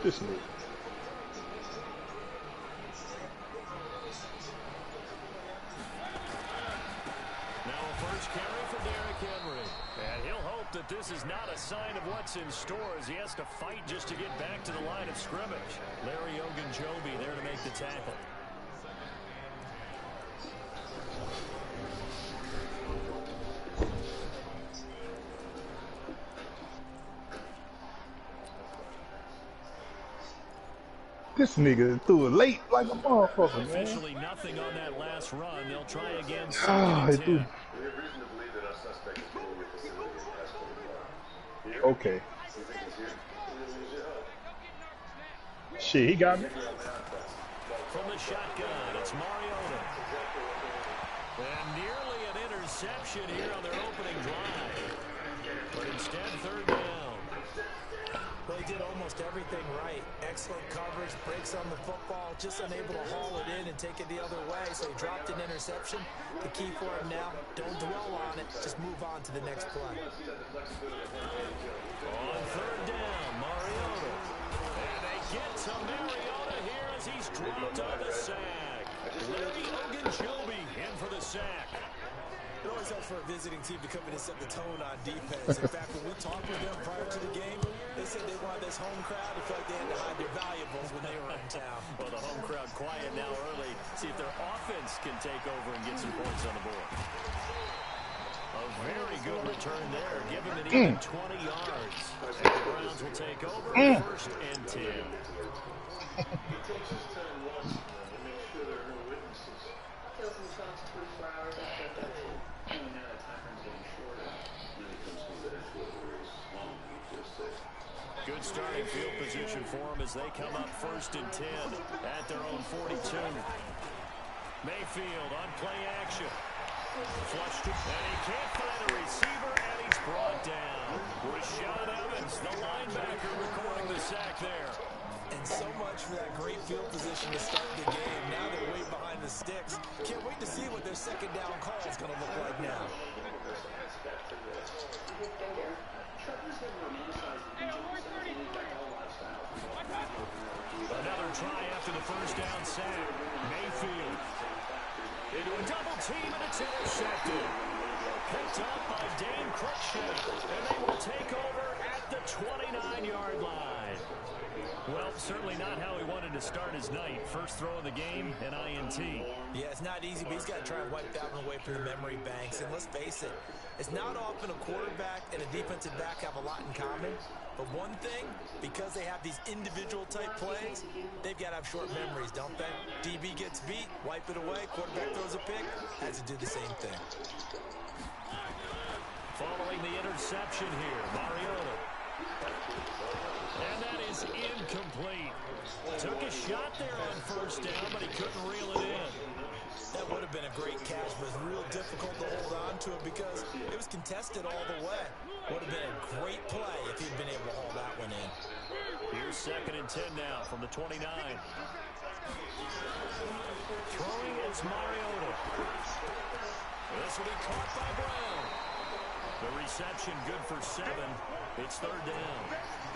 This nigga. Now a first carry for Derrick Henry. And he'll hope that this is not a sign of what's in store as he has to fight just to get back to the line of scrimmage. Larry Ogunjobi there to make the tackle. This nigga threw it late like a motherfucker, man. Officially nothing on that last run. They'll try again. Okay. Shit, he got me. From the shotgun, it's Mariota. And nearly an interception here on their opening drive. But instead, third down. Well, he did almost everything right. Excellent coverage, breaks on the football, just unable to haul it in and take it the other way. So he dropped an interception. The key for him now, don't dwell on it. Just move on to the next play. On third down, Mariota. And they get to Mariota here as he's dropped on the sack. Larry Ogunjobi in for the sack. It always helps for a visiting team to come in and set the tone on defense. In fact, when we talked with them prior to the game, they said they wanted this home crowd to feel like they had to hide their valuables when they were in town. Well, the home crowd quiet now early. See if their offense can take over and get some points on the board. A very good return there, giving it even 20 yards. And the Browns will take over first and 10. Good starting field position for them as they come up first and 10 at their own 42. Mayfield on play action. Flushed and he can't find a receiver and he's brought down. Rashaan Evans, the linebacker, recording the sack there. And so much for that great field position to start the game. Now they're way behind the sticks. Can't wait to see what their second down call is going to look like now. Another try after the first down sack. Mayfield into a double team and it's intercepted. Picked up by Dane Cruikshank. And they will take over at the 29-yard line. Well, certainly not how he wanted to start his night. First throw of the game, an INT. Yeah, it's not easy, but he's got to try and wipe that one away from the memory banks. And let's face it, it's not often a quarterback and a defensive back have a lot in common. But one thing, because they have these individual type plays, they've got to have short memories, don't they? DB gets beat, wipe it away, quarterback throws a pick, has to do the same thing. Following the interception here, Mariota. And that is incomplete. Took a shot there on first down, but he couldn't reel it in. That would have been a great catch, but it's real difficult to hold on to it because it was contested all the way. Would have been a great play if he'd been able to hold that one in. Here's second and 10 now from the 29. Throwing is Mariota. This will be caught by Brown. The reception good for 7. It's third down.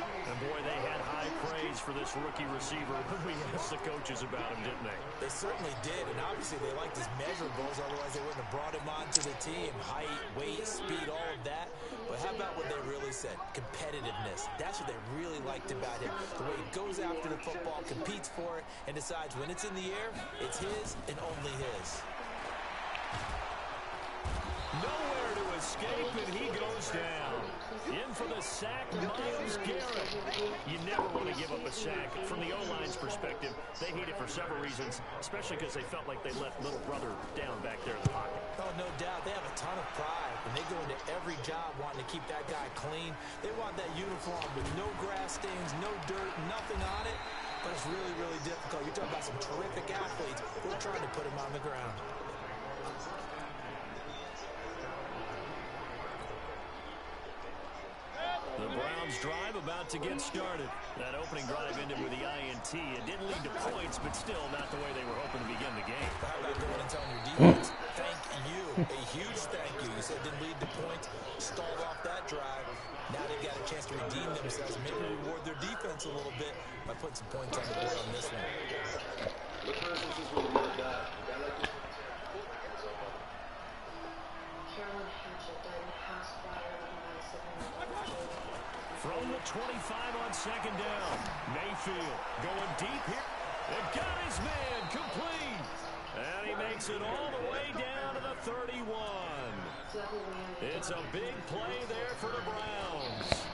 And boy, they had high praise for this rookie receiver when we asked the coaches about him, didn't they? They certainly did, and obviously they liked his measurables, otherwise they wouldn't have brought him onto the team. Height, weight, speed, all of that. But how about what they really said? Competitiveness. That's what they really liked about him. The way he goes after the football, competes for it, and decides when it's in the air, it's his and only his. Nowhere to escape, and he goes down. In for the sack, Myles Garrett. You never want to give up a sack. From the O-line's perspective, they hate it for several reasons, especially because they felt like they let little brother down back there in the pocket. Oh, no doubt. They have a ton of pride. When they go into every job wanting to keep that guy clean, they want that uniform with no grass stains, no dirt, nothing on it. But it's really, really difficult. You're talking about some terrific athletes. We're trying to put him on the ground. The Browns drive about to get started. That opening drive ended with the INT. It didn't lead to points, but still not the way they were hoping to begin the game. How about going and telling your defense, thank you, a huge thank you. You said it didn't lead to points, stalled off that drive. Now they've got to a chance to redeem themselves, maybe reward their defense a little bit by putting some points on the board on this one. From the 25 on second down, Mayfield going deep here. They've got his man complete. And he makes it all the way down to the 31. It's a big play there for the Browns.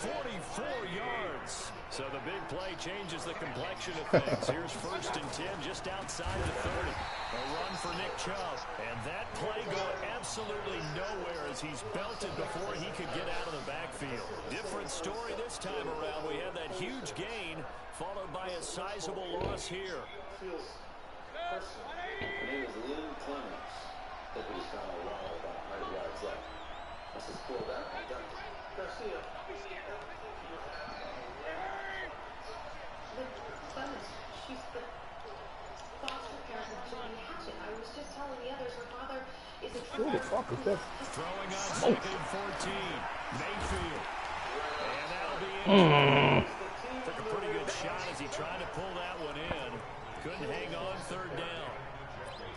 44 yards. So the big play changes the complexion of things. Here's 1st and 10 just outside the 30. A run for Nick Chubb. And that play going absolutely nowhere as he's belted before he could get out of the backfield. Different story this time around. We had that huge gain followed by a sizable loss here. My name is Lynn Clemens. Deputy found a wall about 100 yards left. This is pulled out. Garcia. Clemens, she's the foster parent of Johnny Hatchett. I was just telling the others her father is a Who the fuck is that? Throwing on 2nd and 14. Mayfield. And that'll be it. Took a pretty good shot as he tried to pull that one in. Couldn't hang on 3rd down.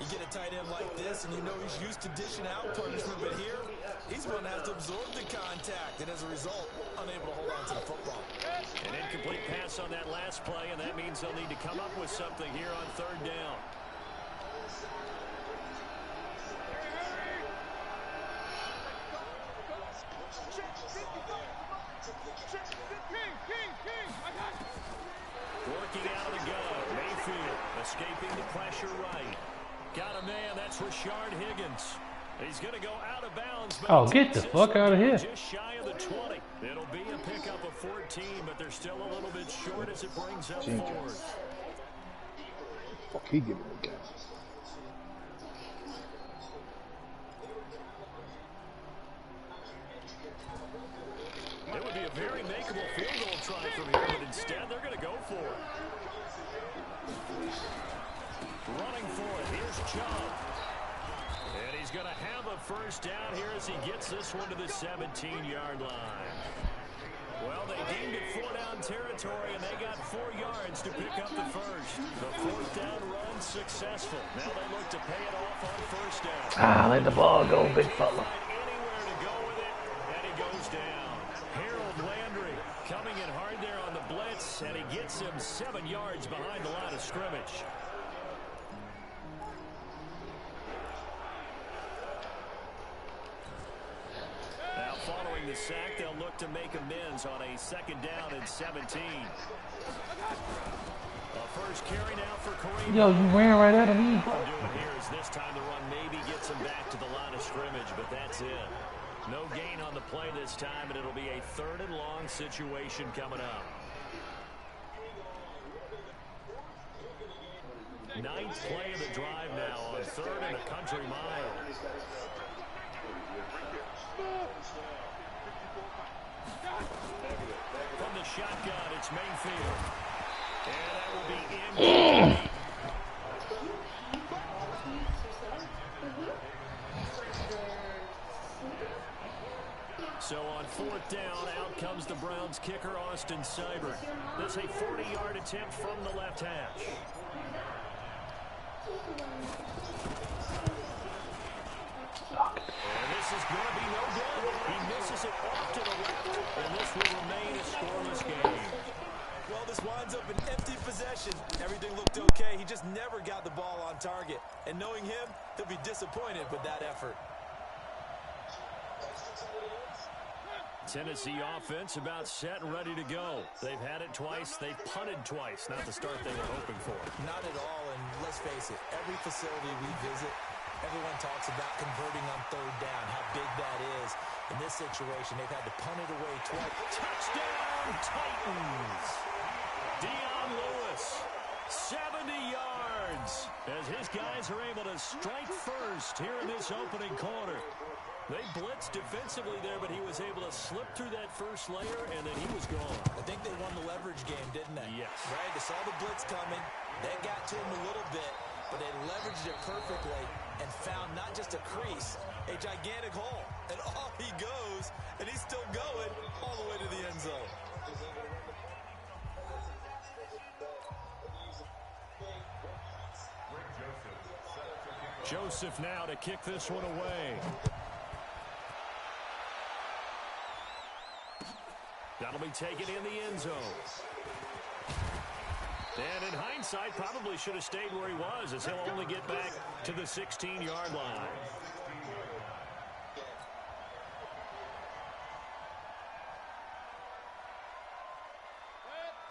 You get a tight end like this, and you know he's used to dishing out punishment, but here, he's going to have to absorb the contact, and as a result, unable to hold on to the football. An incomplete pass on that last play, and that means they'll need to come up with something here on 3rd down. Working out of the gun, Mayfield escaping the pressure right. Got a man, that's Rashard Higgins. He's going to go out of bounds. Oh, get the fuck out of here. Just shy of the 20. It'll be a pickup of 14, but they're still a little bit short as it brings up forward. Fuck, he giving the gas. It would be a very makeable field goal try from here, but instead they're going to go for it. Running for it, here's Chubb. And he's going to have a 1st down here as he gets this one to the 17-yard line. Well, they deemed it 4-down territory, and they got 4 yards to pick up the 1st. The 4th down run successful. Now they look to pay it off on 1st down. Let the ball go, big fella. Anywhere to go with it, and he goes down. Harold Landry coming in hard there on the blitz, and he gets him 7 yards behind the line of scrimmage. Now following the sack, they'll look to make amends on a 2nd down and 17. A 1st carry now for Kareem. Yo, you ran right at him. What they're doing here is this time the run maybe gets him back to the line of scrimmage, but that's it. No gain on the play this time, and it'll be a 3rd and long situation coming up. 9th play of the drive now on 3rd and a country mile. From the shotgun, it's Mayfield. And that will be in. So on 4th down, out comes the Browns kicker, Austin Seibert. This is a 40-yard attempt from the left hash. And this is going to be no good. He misses it off to the left, and this will remain a scoreless game. Well, this winds up an empty possession. Everything looked okay. He just never got the ball on target. And knowing him, he'll be disappointed with that effort. Tennessee offense about set and ready to go. They've had it twice. They've punted twice. Not the start they were hoping for. Not at all, and let's face it, every facility we visit, everyone talks about converting on 3rd down, how big that is. In this situation, they've had to punt it away twice. Touchdown, Titans! Dion Lewis, 70 yards, as his guys are able to strike first here in this opening quarter. They blitzed defensively there, but he was able to slip through that first layer, and then he was gone. I think they won the leverage game, didn't they? Yes. Right, they saw the blitz coming. They got to him a little bit, but they leveraged it perfectly and found not just a crease, a gigantic hole. And off he goes, and he's still going all the way to Joseph now to kick this one away. That'll be taken in the end zone. And in hindsight, probably should have stayed where he was, as he'll only get back to the 16-yard line.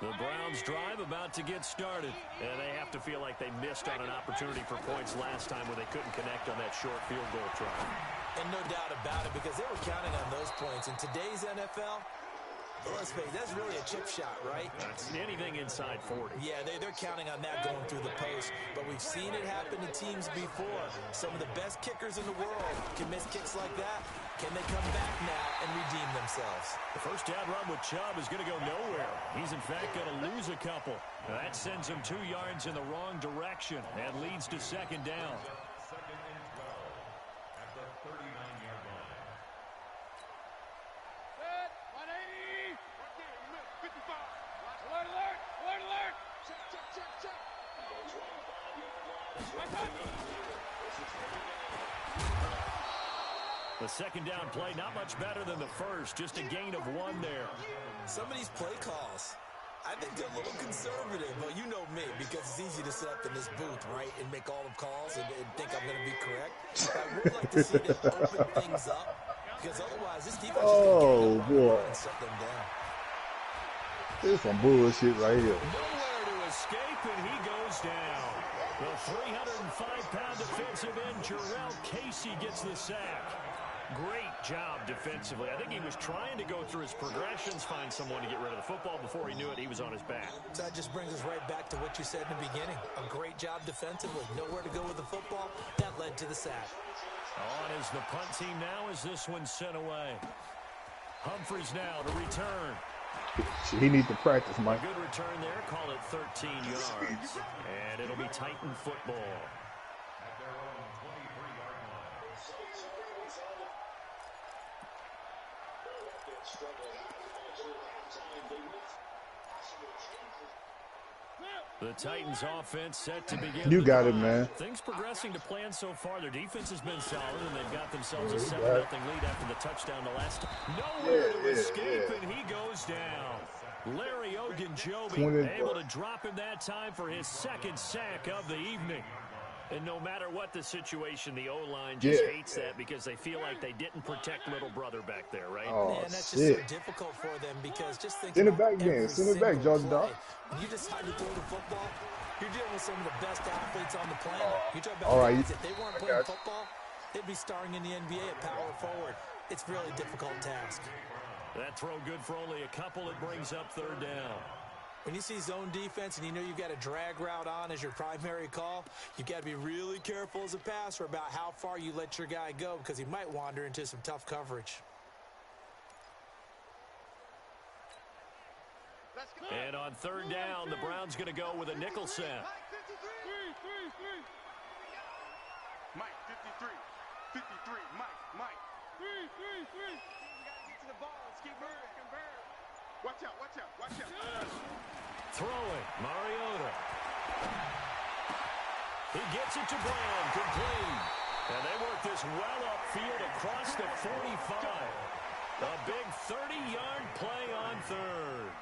The Browns drive about to get started. And they have to feel like they missed on an opportunity for points last time when they couldn't connect on that short field goal try. And no doubt about it, because they were counting on those points. In today's NFL, let's face it, that's really a chip shot, right? That's anything inside 40. Yeah, they're counting on that going through the post. But we've seen it happen to teams before. Some of the best kickers in the world can miss kicks like that. Can they come back now and redeem themselves? The first down run with Chubb is going to go nowhere. He's, in fact, going to lose a couple. That sends him 2 yards in the wrong direction and leads to second down. The second down play, not much better than the first. Just a gain of 1 there. Some of these play calls, I think they're a little conservative. Well, you know me, because it's easy to sit up in this booth, right, and make all the calls and think I'm going to be correct. But I would like to see them open things up, because otherwise this defense is going to boy. and shut them down. This is some bullshit right here. Nowhere to escape, and he goes down. The 305-pound defensive end, Jarrell Casey, gets the sack. Great job defensively. I think he was trying to go through his progressions, find someone to get rid of the football. Before he knew it, he was on his back. So that just brings us right back to what you said in the beginning. A great job defensively. Nowhere to go with the football. That led to the sack. On is the punt team now as this one's sent away. Humphreys now to return. He needs to practice, A Mike. good return there. Call it 13 yards. And it'll be Titan football. The Titans offense set to begin. You got it, drive. man. Things progressing to plan so far. Their defense has been solid, and they've got themselves a 7-0 lead after the touchdown the last time. Nowhere to escape, and he goes down. Larry Ogunjobi able to drop him that time for his second sack of the evening. And no matter what the situation, the O-line just hates that because they feel like they didn't protect little brother back there, right? Oh, Man, that's just so difficult for them because just think Send it about back, man. every Send it back, single Jordan play. Dog. When you decide to throw the football, you're dealing with some of the best athletes on the planet. You talk about All right. guys, if they weren't playing football, they'd be starring in the NBA at power forward. It's a really difficult task. That throw good for only a couple. It brings up third down. When you see zone defense and you know you've got a drag route on as your primary call, you've got to be really careful as a passer about how far you let your guy go because he might wander into some tough coverage. And on third down, the Browns going to go with a nickel set. Mike, 53. 53. Mike. 3. Get to the ball. Let's keep moving. Watch out. Throwing, Mariota. He gets it to Brown, complete. And they work this well upfield across the 45. A big 30-yard play on third.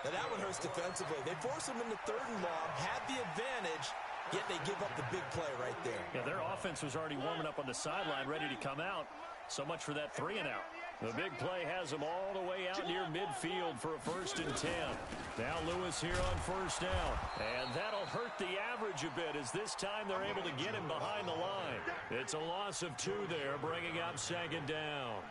Now that one hurts defensively. They force him into third and long, had the advantage, yet they give up the big play right there. Yeah, their offense was already warming up on the sideline, ready to come out. So much for that 3-and-out. The big play has them all the way out near midfield for a 1st and 10. Now Lewis here on first down. And that'll hurt the average a bit as this time they're able to get him behind the line. It's a loss of 2 there, bringing up second down.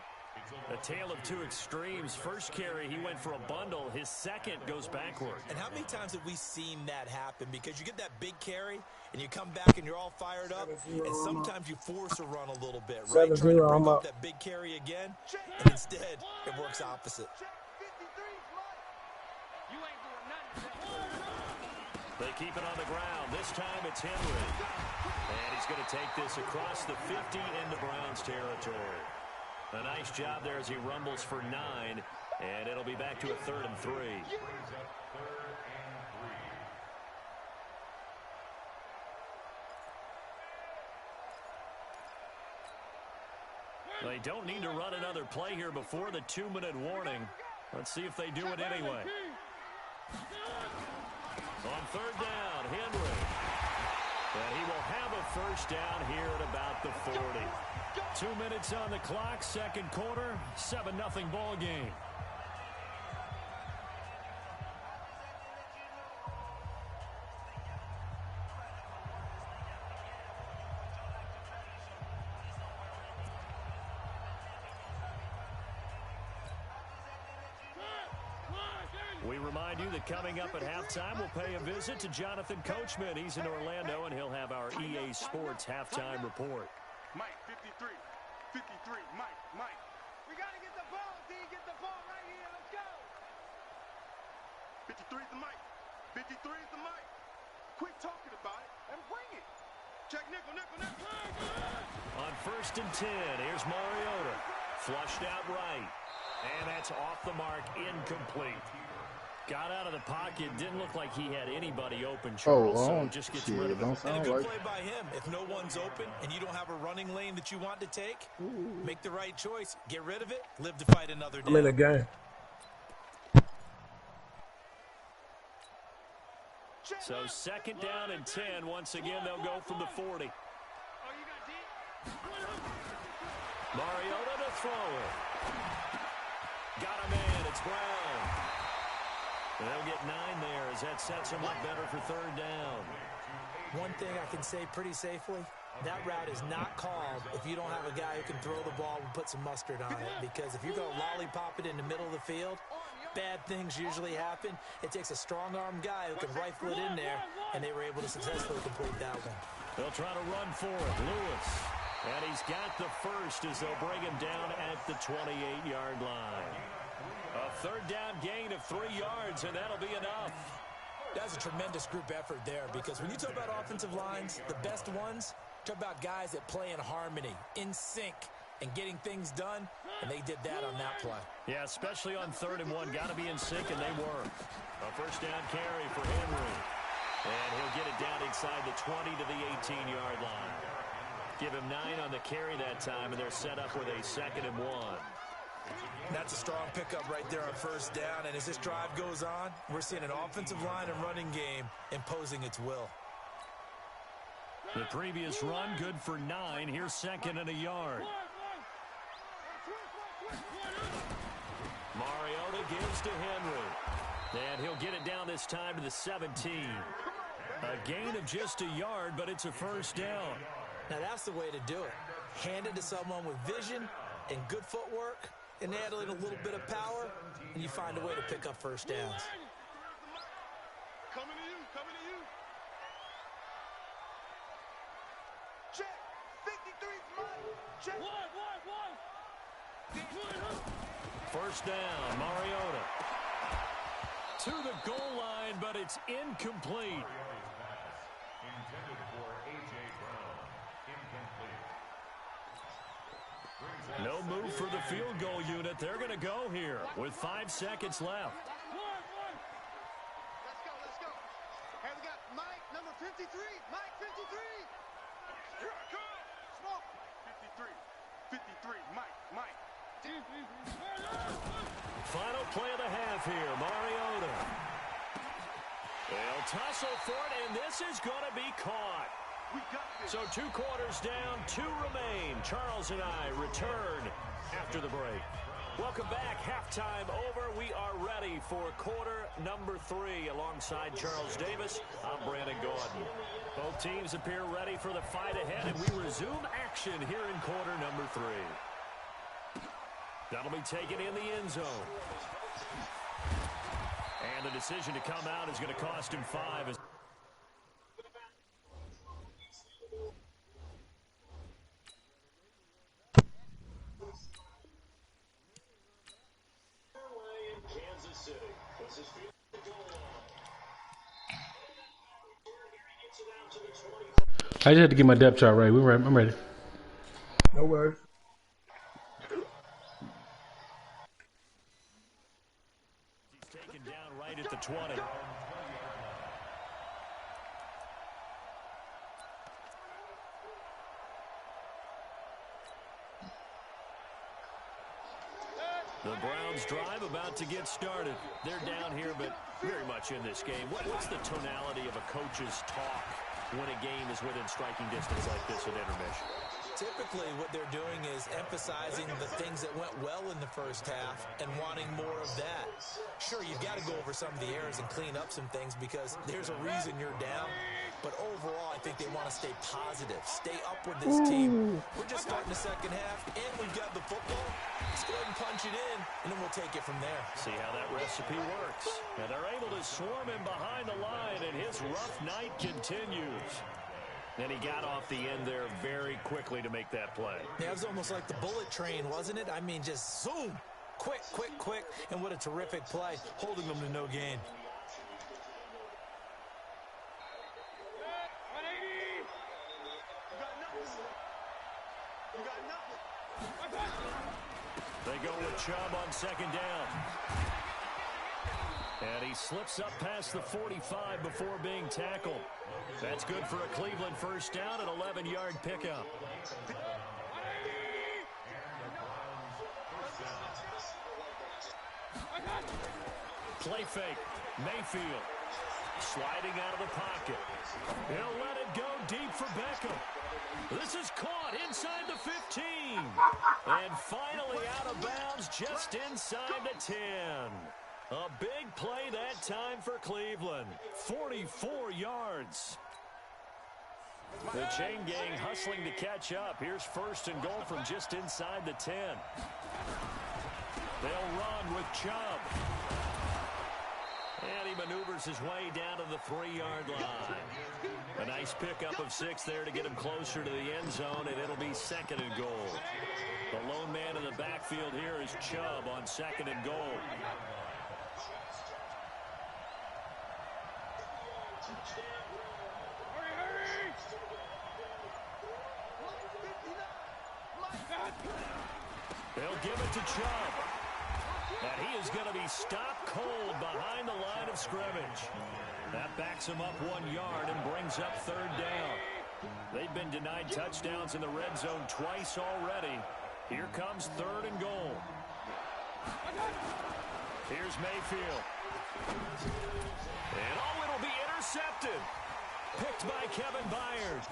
A tale of two extremes. First carry, he went for a bundle. His second goes backward. And how many times have we seen that happen? Because you get that big carry, and you come back and you're all fired up, and sometimes you force a run a little bit, right? Trying to bring up that big carry again, and instead it works opposite. They keep it on the ground. This time it's Henry. And he's going to take this across the 50 into Browns territory. A nice job there as he rumbles for 9, and it'll be back to a 3rd and 3. They don't need to run another play here before the 2-minute warning. Let's see if they do it anyway. On third down, Henry. And he will have a first down here at about the 40. 2 minutes on the clock, second quarter, 7-0 ball game. We remind you that coming up at halftime, we'll pay a visit to Jonathan Coachman. He's in Orlando, and he'll have our EA Sports halftime report. Mike, 53. 53. Mike. We got to get the ball, D. Get the ball right here. Let's go. 53 is the Mike. 53 is the Mike. Quit talking about it and bring it. Check nickel. On first and 10, here's Mariota. Flushed out right. And that's off the mark, incomplete. Got out of the pocket. Didn't look like he had anybody open, Charles. So just gets rid of it. And a good play by him. If no one's open and you don't have a running lane that you want to take, make the right choice. Get rid of it. Live to fight another day. I'm in the game. So second down and 10. Once again, they'll go from the 40. Mariota to throw it. Got him in. It's Brown. They'll get 9 there as that sets them up better for third down. One thing I can say pretty safely, that route is not called if you don't have a guy who can throw the ball and put some mustard on it. Because if you're going to lollipop it in the middle of the field, bad things usually happen. It takes a strong-arm guy who can rifle it in there, and they were able to successfully complete that one. They'll try to run for it. Lewis. And he's got the first as they'll bring him down at the 28-yard line. A third down gain of 3 yards, and that'll be enough. That's a tremendous group effort there, because when you talk about offensive lines, the best ones, talk about guys that play in harmony, in sync, and getting things done, and they did that on that play. Yeah, especially on 3rd and 1. Got to be in sync, and they were. A first down carry for Henry. And he'll get it down inside the 20 to the 18-yard line. Give him 9 on the carry that time, and they're set up with a 2nd and 1. That's a strong pickup right there on first down. And as this drive goes on, we're seeing an offensive line and running game imposing its will. The previous run, good for 9. Here's 2nd and a yard. Mariota gives to Henry. And he'll get it down this time to the 17. A gain of just a yard, but it's a first down. Now that's the way to do it. Hand it to someone with vision and good footwork, and add a little bit of power, and you find a way to pick up first downs. Coming to you. Check. 53 Mike. Check. First down, Mariota. To the goal line, but it's incomplete. Intended for A.J. Brown. Incomplete. No move for the field goal unit. They're going to go here with 5 seconds left. Let's go. And we got Mike, number 53. Mike, 53. Here I come. Smoke. 53. Mike. Final play of the half here, Mariota. They'll tussle for it, and this is going to be caught. We got this. So 2 quarters down, 2 remain. Charles and I return after the break. Welcome back. Halftime over. We are ready for quarter number 3. Alongside Charles Davis, I'm Brandon Gordon. Both teams appear ready for the fight ahead, and we resume action here in quarter number 3. That'll be taken in the end zone. And the decision to come out is going to cost him 5. I just had to get my depth chart right. I'm ready. No worries. He's taken down right at the 20. Browns drive about to get started. They're down here, but very much in this game. What's the tonality of a coach's talk when a game is within striking distance like this at intermission? Typically, what they're doing is emphasizing the things that went well in the first half and wanting more of that. Sure, you've got to go over some of the errors and clean up some things because there's a reason you're down. But overall, I think they want to stay positive, stay up with this team. We're just starting the second half, and we've got the football. Let's go ahead and punch it in, and then we'll take it from there. See how that recipe works. And they're able to swarm him behind the line, and his rough night continues. And he got off the end there very quickly to make that play. Yeah, it was almost like the bullet train, wasn't it? I mean, just zoom. Quick, quick, quick. And what a terrific play, holding them to no gain. They go with Chubb on second down. And he slips up past the 45 before being tackled. That's good for a Cleveland first down, an 11-yard pickup. Play fake. Mayfield sliding out of the pocket. He'll let it go deep for Beckham. This is caught inside the 15. And finally out of bounds just inside the 10. A big play that time for Cleveland. 44 yards. The chain gang hustling to catch up. Here's first and goal from just inside the 10. They'll run with Chubb. And he maneuvers his way down to the 3-yard line. A nice pickup of 6 there to get him closer to the end zone, and it'll be second and goal. The lone man in the backfield here is Chubb on second and goal. They'll give it to Chubb. And he is going to be stopped cold behind the line of scrimmage. That backs him up 1 yard and brings up third down. They've been denied touchdowns in the red zone twice already. Here comes third and goal. Here's Mayfield. And it'll be intercepted. Picked by Kevin Byard.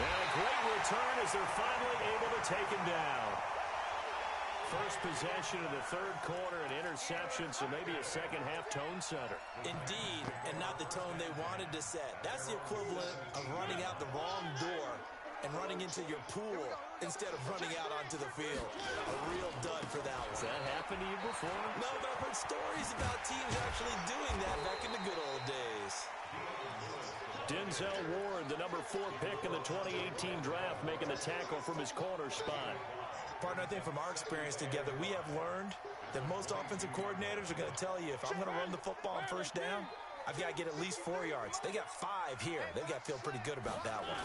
And a great return as they're finally able to take him down. First possession of the third quarter, an interception, so maybe a second-half tone setter. Indeed, and not the tone they wanted to set. That's the equivalent of running out the wrong door and running into your pool instead of running out onto the field. A real dud for that one. Has that happened to you before? No, but I've heard stories about teams actually doing that back in the good old days. Denzel Ward, the number 4 pick in the 2018 draft, making the tackle from his corner spot. Partner, I think from our experience together, we have learned that most offensive coordinators are going to tell you, if I'm going to run the football on first down, I've got to get at least 4 yards. They got 5 here. They got to feel pretty good about that one.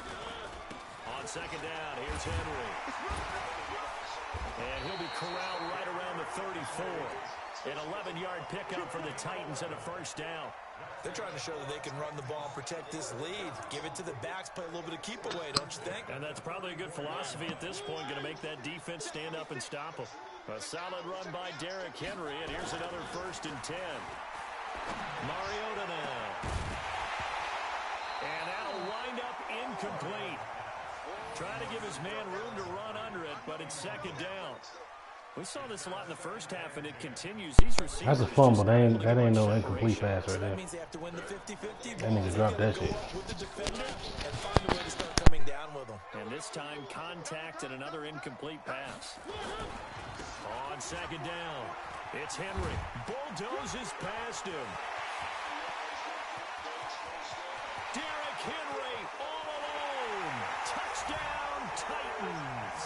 On second down, here's Henry. And he'll be corralled right around the 34. An 11-yard pickup for the Titans and a first down. They're trying to show that they can run the ball and protect this lead. Give it to the backs, play a little bit of keep away, don't you think? And that's probably a good philosophy at this point, going to make that defense stand up and stop them. A solid run by Derrick Henry, and here's another first and 10. Mariota now. And that'll wind up incomplete. Trying to give his man room to run under it, but it's second down. We saw this a lot in the first half, and it continues. These receivers. That's a fumble. That ain't no incomplete pass right there. That means they have to win the 50-50 That nigga dropped that shit. with the defender and find a way to start coming down with them. And this time, contact and another incomplete pass. On second down, it's Henry. Bulldozes past him. Derrick Henry all alone. Touchdown, Titans.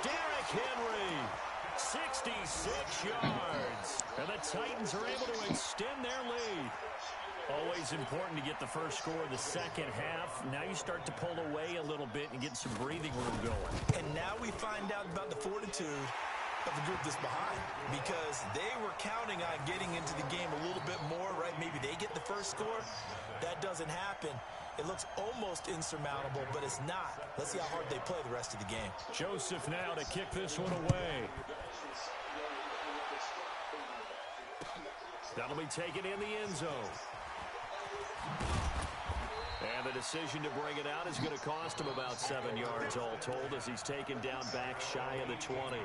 Derrick Henry, 66 yards. And the Titans are able to extend their lead. Always important to get the first score of the second half. Now you start to pull away a little bit and get some breathing room going. And now we find out about the fortitude of the group that's behind, because they were counting on getting into the game a little bit more, right? Maybe they get the first score. That doesn't happen. It looks almost insurmountable, but it's not. Let's see how hard they play the rest of the game. Joseph now to kick this one away. finally taken in the end zone. And the decision to bring it out is going to cost him about 7 yards all told as he's taken down back shy of the 20.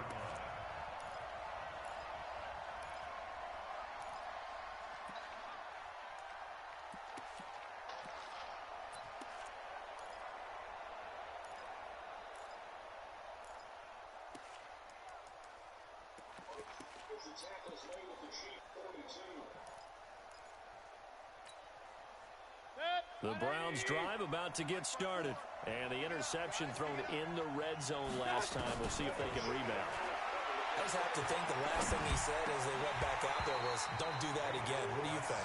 The Browns drive about to get started. And the interception thrown in the red zone last time. We'll see if they can rebound. I just have to think the last thing he said as they went back out there was, don't do that again. What do you think?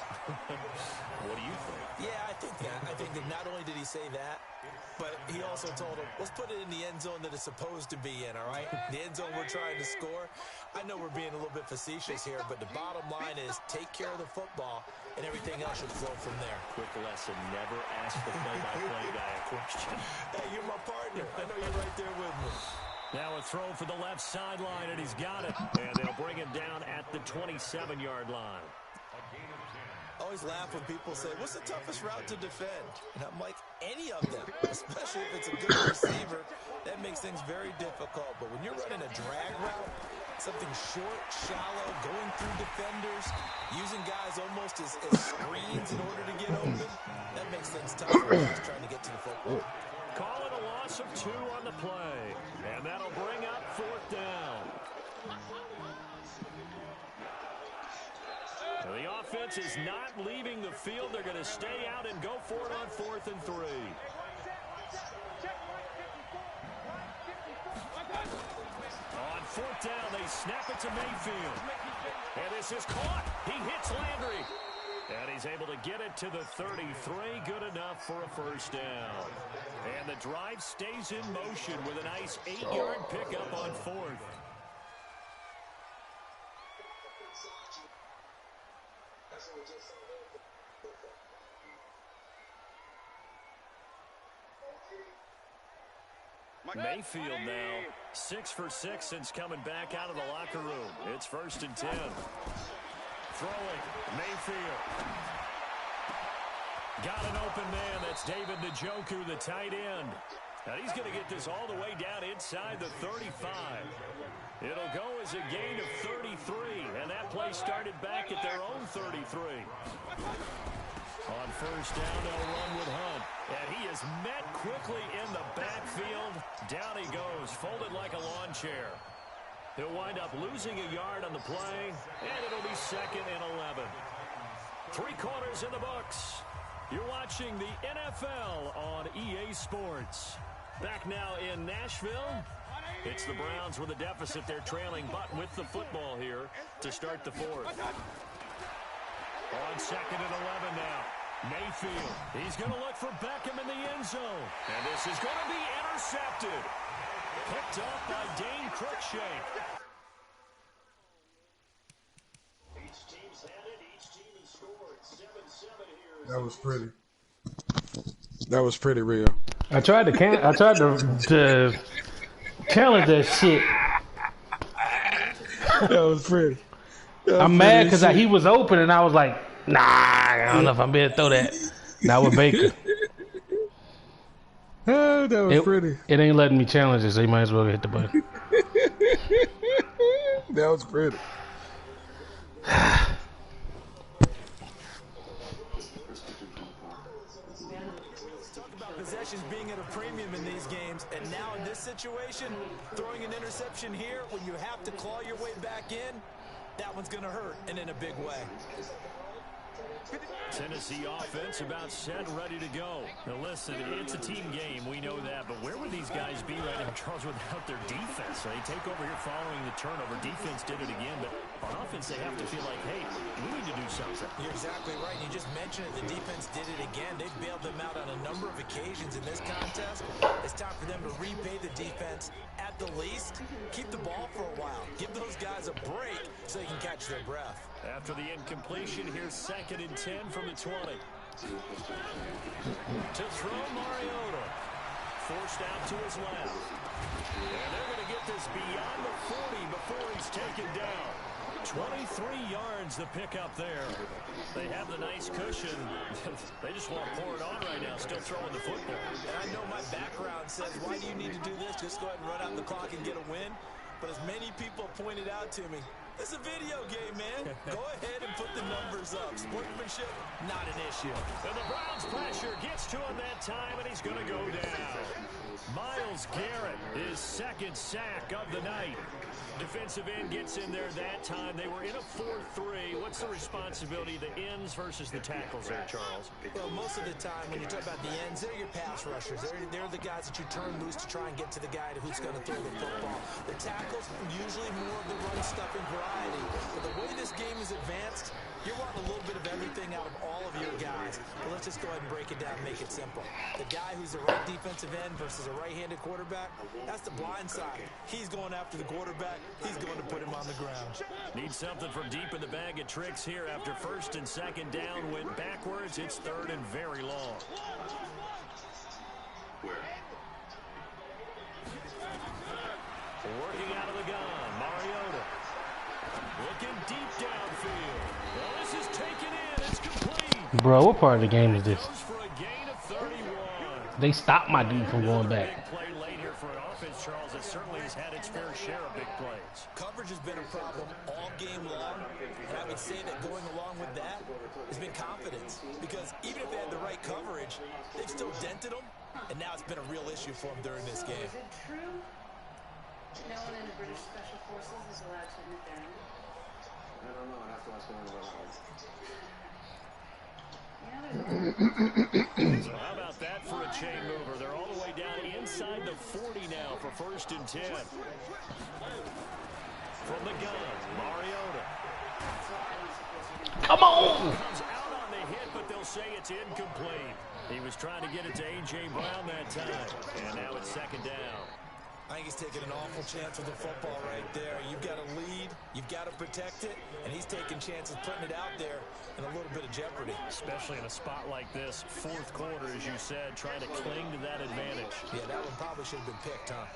What do you think? Yeah, I think that. I think that not only did he say that, but he also told him, let's put it in the end zone that it's supposed to be in, all right? The end zone we're trying to score. I know we're being a little bit facetious here, but the bottom line is take care of the football, and everything else should flow from there. Quick lesson, never ask the play-by-play guy a question. Hey, you're my partner. I know you're right there with me. Now a throw for the left sideline, and he's got it. And they'll bring him down at the 27-yard line. I always laugh when people say, what's the toughest route to defend? And I'm like, any of them, especially if it's a good receiver. That makes things very difficult. But when you're running a drag route, something short, shallow, going through defenders, using guys almost as screens in order to get open, that makes things tough when you're trying to get to the football. Call it a loss of 2 on the play. And that'll bring up 4th down. The offense is not leaving the field. They're going to stay out and go for it on 4th and 3. On 4th down, they snap it to Mayfield. And this is caught. He hits Landry. And he's able to get it to the 33. Good enough for a 1st down. And the drive stays in motion with a nice 8-yard pickup on 4th. Mayfield now 6 for 6 since coming back out of the locker room. It's 1st and 10. Throwing, Mayfield. Got an open man. That's David Njoku, the tight end. And he's going to get this all the way down inside the 35. It'll go as a gain of 33. And that play started back at their own 33. On 1st down, they'll run with Hunt. And he is met quickly in the backfield. Down he goes, folded like a lawn chair. He'll wind up losing a yard on the play, and it'll be 2nd and 11. 3 quarters in the books. You're watching the NFL on EA Sports. Back now in Nashville. It's the Browns with a deficit. They're trailing, but with the football here to start the 4th. On 2nd and 11 now. Mayfield. He's going to look for Beckham in the end zone. And this is going to be intercepted. Picked up by Dane Cruikshank. Each team's had it. Each team has scored 7-7 here. That was pretty. That was pretty real. I tried to challenge that shit. That was pretty. I'm mad because he was open and I was like, nah, I don't know if I'm being to throw that. Not with Baker. Oh, that was pretty. It ain't letting me challenge it, so you might as well hit the button. That was pretty. Talk about possessions being at a premium in these games, and now in this situation, throwing an interception here when you have to claw your way back in, that one's going to hurt, and in a big way. Tennessee offense about set, ready to go. Now listen, it's a team game, we know that, but where would these guys be right now, Charles, without their defense? They take over here following the turnover. Defense did it again, but on offense they have to feel like, hey, we need to do something. You're exactly right. You just mentioned it. The defense did it again. They've bailed them out on a number of occasions in this contest. It's time for them to repay the defense at the least. Keep the ball for a while. Give those guys a break so they can catch their breath. After the incompletion, here's 2nd and 10 from the 20. To throw Mariota. Forced out to his left. And they're going to get this beyond the 40 before he's taken down. 23 yards to pick up there. They have the nice cushion. They just want to pour it on right now, still throwing the football. And I know my background says, why do you need to do this? Just go ahead and run out the clock and get a win. But as many people pointed out to me, it's a video game, man. Go ahead and put the numbers up. Sportsmanship, not an issue. And the Browns pressure gets to him that time, and he's going to go down. Myles Garrett, his second sack of the night. Defensive end gets in there that time. They were in a 4-3. What's the responsibility of the ends versus the tackles there, Charles? Well, most of the time when you talk about the ends, they're your pass rushers. They're the guys that you turn loose to try and get to the guy who's going to throw the football. The tackles, usually more of the run-stuffing variety. But the way this game is advanced, you're wanting a little bit of everything out of all of your guys. But let's just go ahead and break it down and make it simple. The guy who's the right defensive end versus a right-handed quarterback, that's the blind side. He's going after the quarterback. He's going to put him on the ground. Need something from deep in the bag of tricks here. After first and second down went backwards, it's third and very long. Working out of the gun, Mariota. Looking deep downfield. Well, this is taken in. It's complete. Bro, what part of the game is this? Goes for a gain of 31. They stopped my dude from going back. Big play late here for an offense, Charles, that certainly has had its fair share of big plays. Coverage has been a problem all game long, and I would say that going along with that has been confidence. Because even if they had the right coverage, they've still dented them, and now it's been a real issue for them during this game. Is it true no one in the British Special Forces is allowed to admit their name? I don't know. I have to ask one of our guys. So how about that for a chain mover? They're all the way down inside the 40 now for first and 10. From the gun, Mariota. Come on! Comes out on the hit, but they'll say it's incomplete. He was trying to get it to A.J. Brown that time. And now it's second down. I think he's taking an awful chance with the football right there. You've got to lead, you've got to protect it, and he's taking chances putting it out there in a little bit of jeopardy. Especially in a spot like this, fourth quarter, as you said, trying to cling to that advantage. Yeah, that one probably should have been picked, huh?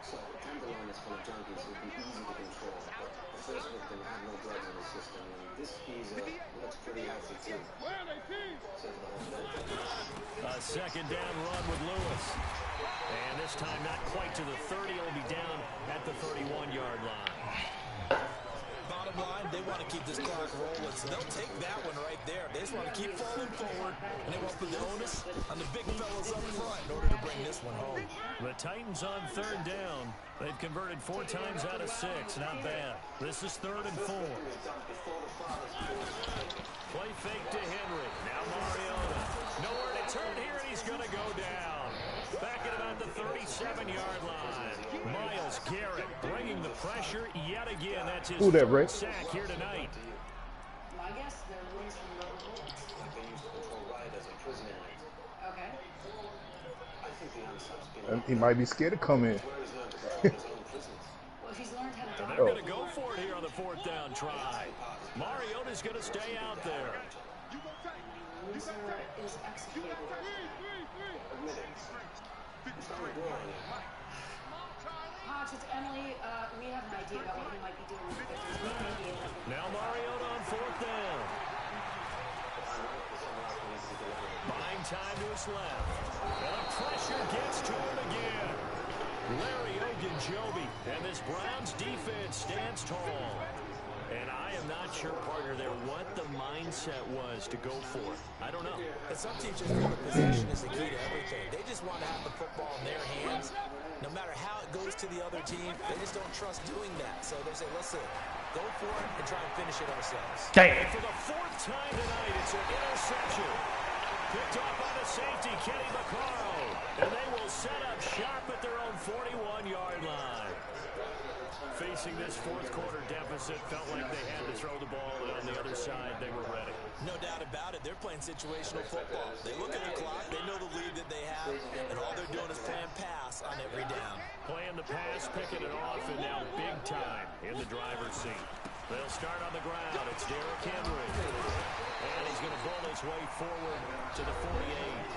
So, Timberline is full of junkies who'd be easy to control. The first victim had no drugs in his system, and this geezer looks pretty healthy, too. Says the whole thing. A second down run with Lewis. And this time not quite to the 30. It'll be down at the 31-yard line. Bottom line, they want to keep this clock rolling, so they'll take that one right there. They just want to keep falling forward, and they want to put the onus on the big fellas up front in order to bring this one home. The Titans on third down. They've converted 4 times out of 6. Not bad. This is third and 4. Play fake to Henry. Now Mariota. Nowhere to turn here, and he's going to go down. Back at about the 37-yard line. Myles Garrett bringing the pressure yet again. That's his third sack here tonight. My guess, they're rooms from rubber bullets. Like they used to control rioters and prison inmates. Okay. I think the unsubs He might be scared to come in. Where is learned to control his own prisons. Well, if he's learned how to And dodge, they're going to go for it here on the fourth down try. Mariota's going to stay out there. loser is executed. Admit it. It's not a girl. Hodge, it's Emily. We have an idea about what he might be doing with the pictures. We may be able to... Now Mariota on fourth down. Buying time to his left. And the pressure gets to him again. Larry Ogunjobi. And this Browns defense stands tall. And I am not sure, partner, there what the mindset was to go for it. I don't know. And some teams just feel the possession is the key to everything. They just want to have the football in their hands. No matter how it goes to the other team, they just don't trust doing that. So they say, listen, go for it and try and finish it ourselves. And for the fourth time tonight, it's an interception. Picked off by the safety, Kenny Vaccaro. And they will set up shop at their own 41-yard line. Facing this fourth quarter deficit, felt like they had to throw the ball, and on the other side, they were ready. No doubt about it. They're playing situational football. They look at the clock, they know the lead that they have, and all they're doing is playing pass on every down. Playing the pass, picking it off, and now big time in the driver's seat. They'll start on the ground. It's Derrick Henry. And he's going to roll his way forward to the 48.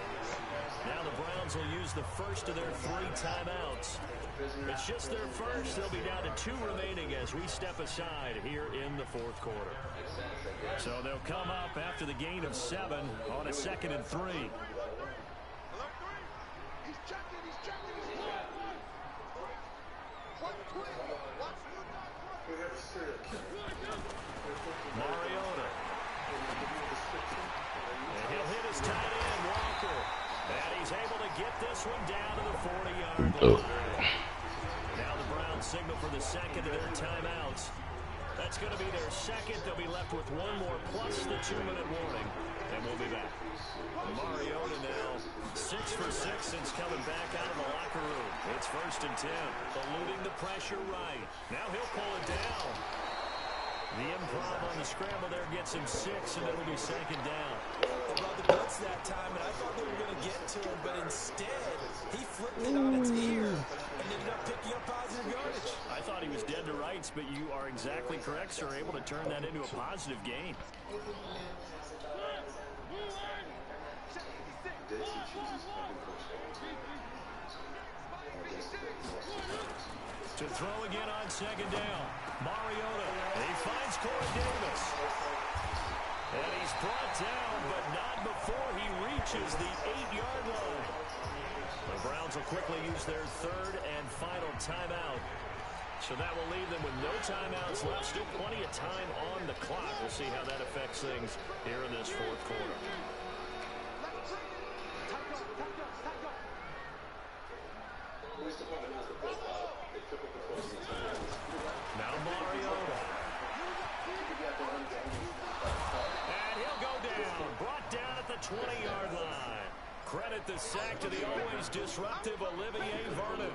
Now the Browns will use the first of their 3 timeouts. It's just their first. They'll be down to 2 remaining as we step aside here in the 4th quarter. So they'll come up after the gain of 7 on a 2nd and 3. Mariota. And he'll hit his tight end, Walker. And he's able to get this one down to the 40-yard line. Now the Browns signal for the 2nd of their timeouts. That's going to be their 2nd. They'll be left with 1 more plus the 2-minute warning. And we'll be back. Mariota now 6 for 6 since coming back out of the locker room. It's 1st and 10. Eluding the pressure right. Now he'll pull it down. The improv on the scramble there gets him 6, and it'll be 2nd down. They brought the blitz that time, and I thought they were going to get to him, but instead, he flipped it on its ear and ended up picking up positive yardage. I thought he was dead to rights, but you are exactly correct, sir. Able to turn that into a positive gain. To throw again on 2nd down. Mariota. He finds Corey Davis. And he's brought down, but not before he reaches the 8-yard line. The Browns will quickly use their 3rd and final timeout. So that will leave them with no timeouts left. Still plenty of time on the clock. We'll see how that affects things here in this 4th quarter. Now Mariota. And he'll go down. Brought down at the 20-yard line. Credit the sack to the always disruptive Olivier Vernon.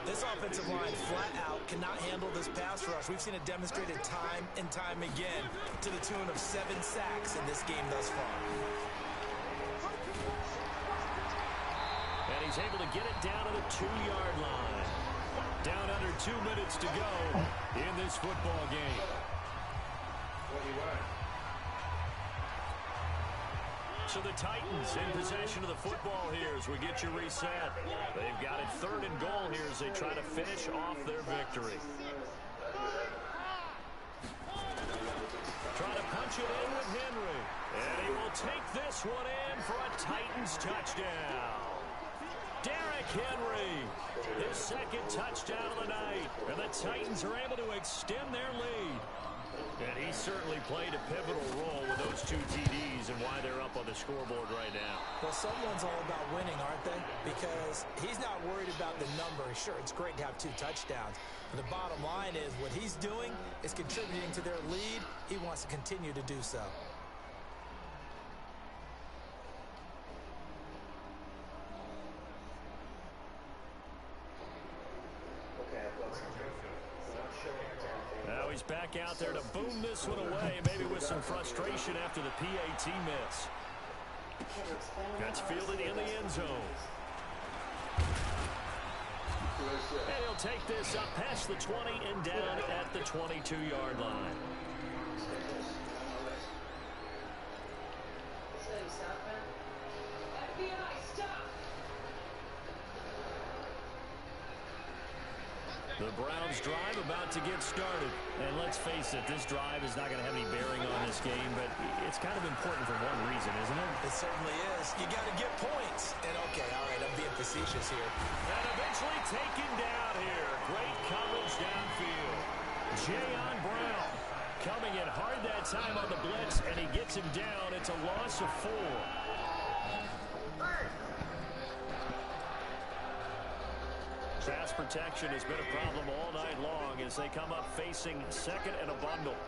This offensive line flat out cannot handle this pass rush. We've seen it demonstrated time and time again to the tune of 7 sacks in this game thus far. And he's able to get it down to the 2-yard line. Down under 2 minutes to go in this football game. So the Titans in possession of the football here as we get you reset. They've got it 3rd and goal here as they try to finish off their victory. Trying to punch it in with Henry. And he will take this one in for a Titans touchdown. Derrick Henry, his 2nd touchdown of the night. And the Titans are able to extend their lead. And he certainly played a pivotal role with those 2 TDs and why they're up on the scoreboard right now. Well, someone's all about winning, aren't they? Because he's not worried about the number. Sure, it's great to have 2 touchdowns. But the bottom line is what he's doing is contributing to their lead. He wants to continue to do so. Now he's back out there to boom this one away, maybe with some frustration after the PAT miss. That's fielded in the end zone. And he'll take this up past the 20 and down at the 22-yard line. The Browns drive about to get started. And let's face it, this drive is not going to have any bearing on this game, but it's kind of important for one reason, isn't it? It certainly is. You got to get points. And okay, all right, I'm being facetious here. And eventually taken down here. Great coverage downfield. Jayon Brown coming in hard that time on the blitz, and he gets him down. It's a loss of 4. Pass protection has been a problem all night long as they come up facing 2nd and a bundle.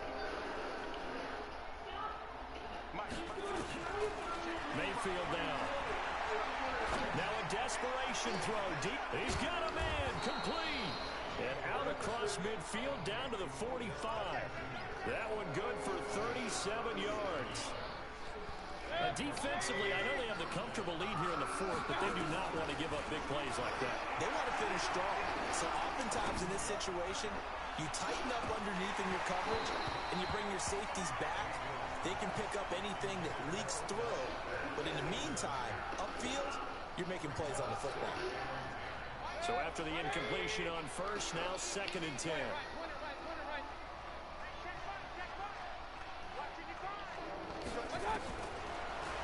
Mayfield now. Now a desperation throw deep. He's got a man complete. And out across midfield down to the 45. That one good for 37 yards. Defensively, I know they have the comfortable lead here in the 4th, but they do not want to give up big plays like that. They want to finish strong. So oftentimes in this situation, you tighten up underneath in your coverage, and you bring your safeties back, they can pick up anything that leaks through. But in the meantime, upfield, you're making plays on the football. So after the incompletion on first, now 2nd and 10.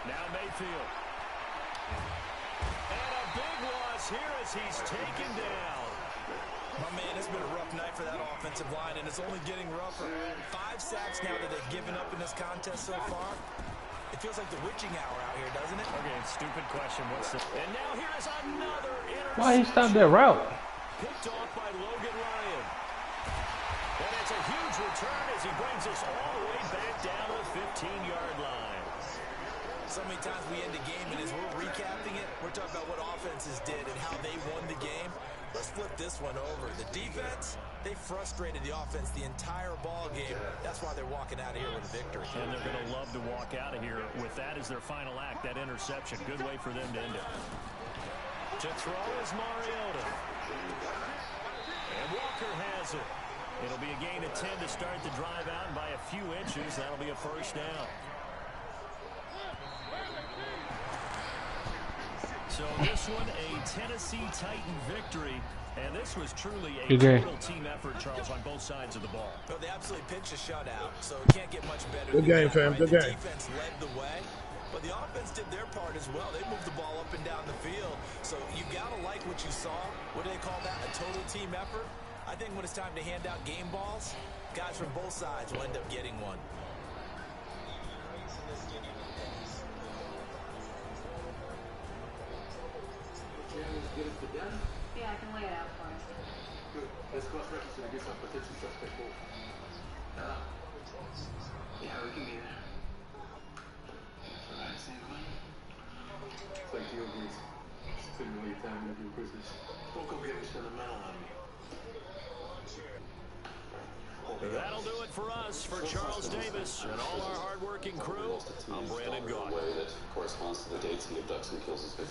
Now Mayfield. And a big loss here as he's taken down. My man, it's been a rough night for that offensive line, and it's only getting rougher. 5 sacks now that they've given up in this contest so far. It feels like the witching hour out here, doesn't it? Okay, stupid question. What's the... And now here is another interception. Why he stopped that route? Picked off by Logan Ryan. And it's a huge return as he brings us all the way back down to the 15-yard line. So many times we end the game, and as we're recapping it, we're talking about what offenses did and how they won the game. Let's flip this one over. The defense, they frustrated the offense the entire ball game. That's why they're walking out of here with a victory. And they're going to love to walk out of here with that as their final act, that interception. Good way for them to end it. To throw is Mariota. And Walker has it. It'll be a gain of 10 to start the drive out, and by a few inches, that'll be a first down. So this one, a Tennessee Titan victory. And this was truly a total team effort, Charles, on both sides of the ball. Well, they absolutely pitched a shutout, so it can't get much better. Good game, fam. Good game. The defense led the way, but the offense did their part as well. They moved the ball up and down the field. So you got to like what you saw. What do they call that? A total team effort? I think when it's time to hand out game balls, guys from both sides will end up getting one. Yeah, I can lay it out for you. Good. Let's cross-reference it against our potential suspect. Yeah, we can be there. All right, San Quentin. It's like Geo Grease. Spending all your time interviewing prisoners. Don't come getting sentimental on me. That'll do it for us. For Charles Davis and all our hard-working crew, I'm Brandon Gaudin. That corresponds to the dates he abducts and kills his victims.